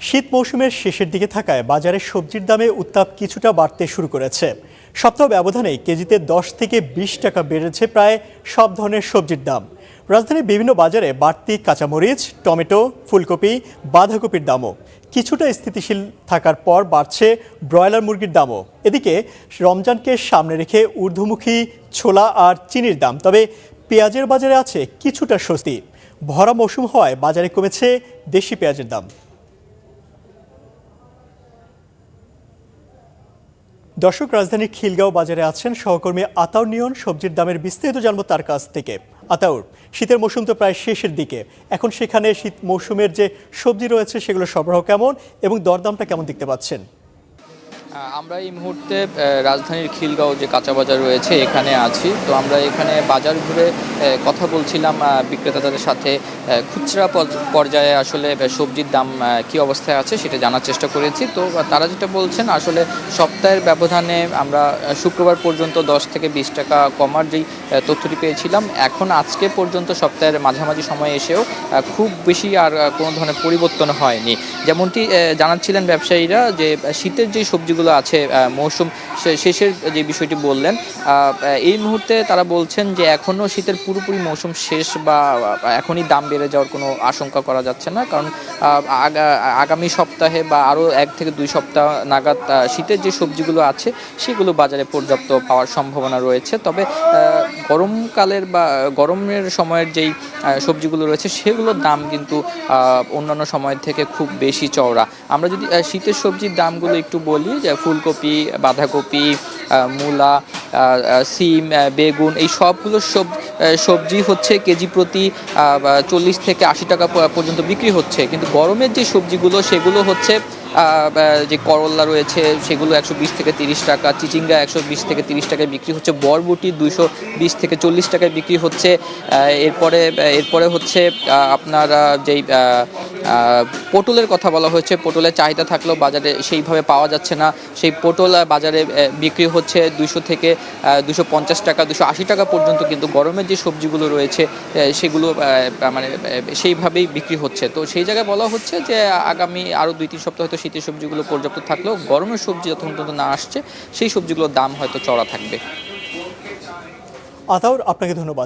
শীত মৌসুমের শেষের দিকে থাকায় বাজারে সবজির দামে উত্তাপ কিছুটা বাড়তে শুরু করেছে। সপ্তাহ ব্যবধানে কেজিতে 10 থেকে 20 টাকা বেড়েছে প্রায় সব ধরনের সবজির দাম। রাজধানীর বিভিন্ন বাজারে বাড়তি কাঁচামরিচ, টমেটো, ফুলকপি, বাঁধাকপির দামও কিছুটা স্থিতিশীল থাকার পর বাড়ছে ব্রয়লার মুরগির দামও। এদিকে রমজানকে সামনে রেখে ঊর্ধ্বমুখী ছোলা আর চিনির দাম, তবে পেঁয়াজের বাজারে আছে কিছুটা স্বস্তি। ভরা মৌসুম হওয়ায় বাজারে কমেছে দেশি পেঁয়াজের দাম। দর্শক, রাজধানীর খিলগাঁও বাজারে আছেন সহকর্মী আতাউর নিয়ন। সবজির দামের বিস্তারিত জানবো তার কাছ থেকে। আতাউর, শীতের মৌসুম তো প্রায় শেষের দিকে, এখন সেখানে শীত মৌসুমের যে সবজি রয়েছে সেগুলো সরবরাহ কেমন এবং দরদামটা কেমন দেখতে পাচ্ছেন? আমরা এই মুহূর্তে রাজধানীর খিলগাঁও যে কাঁচা বাজার রয়েছে এখানে আছি। তো আমরা এখানে বাজার ঘুরে কথা বলছিলাম বিক্রেতাদের সাথে। খুচরা পর্যায়ে আসলে সবজির দাম কী অবস্থায় আছে সেটা জানার চেষ্টা করেছি। তো তারা যেটা বলছেন, আসলে সপ্তাহের ব্যবধানে আমরা শুক্রবার পর্যন্ত 10 থেকে 20 টাকা কমার যেই তথ্যটি পেয়েছিলাম, এখন আজকে পর্যন্ত সপ্তাহের মাঝামাঝি সময়ে এসেও খুব বেশি আর কোনো ধরনের পরিবর্তন হয়নি। যেমনটি জানাচ্ছিলেন ব্যবসায়ীরা যে শীতের যে সবজিগুলো আছে মৌসুম শেষের যে বিষয়টি বললেন, এই মুহূর্তে তারা বলছেন যে এখনও শীতের পুরোপুরি মৌসুম শেষ বা এখনই দাম বেড়ে যাওয়ার কোনো আশঙ্কা করা যাচ্ছে না, কারণ আগামী সপ্তাহে বা আরও 1 থেকে 2 সপ্তাহ নাগাদ শীতের যে সবজিগুলো আছে সেগুলো বাজারে পর্যাপ্ত পাওয়ার সম্ভাবনা রয়েছে। তবে গরমকালের বা গরমের সময়ের যেই সবজিগুলো রয়েছে সেগুলোর দাম কিন্তু অন্যান্য সময়ের থেকে খুব বেশি চওড়া। আমরা যদি শীতের সবজির দামগুলো একটু বলি, যে ফুলকপি, বাঁধাকপি, মূলা, সিম, বেগুন, এই সবগুলো সবজি হচ্ছে কেজি প্রতি 40 থেকে 80 টাকা পর্যন্ত বিক্রি হচ্ছে। কিন্তু গরমের যে সবজিগুলো সেগুলো হচ্ছে যে করল্লা রয়েছে সেগুলো 120 থেকে 30 টাকা, চিচিঙ্গা 120 থেকে 30 টাকায় বিক্রি হচ্ছে, বরবটি 220 থেকে 40 টাকায় বিক্রি হচ্ছে। এরপরে হচ্ছে আপনার যেই পটলের কথা বলা হয়েছে, পটলের চাহিদা থাকলেও বাজারে সেইভাবে পাওয়া যাচ্ছে না। সেই পটল বাজারে বিক্রি হচ্ছে 200 থেকে 250 টাকা, 280 টাকা পর্যন্ত। কিন্তু গরমের যে সবজিগুলো রয়েছে সেগুলো মানে সেইভাবেই বিক্রি হচ্ছে। তো সেই জায়গায় বলা হচ্ছে যে আগামী আরও 2-3 সপ্তাহ হয়তো শীতের সবজিগুলো পর্যাপ্ত থাকলেও গরমের সবজি যতক্ষণ পর্যন্ত না আসছে সেই সবজিগুলোর দাম হয়তো চড়া থাকবে। আতাউর, আপনাকে ধন্যবাদ।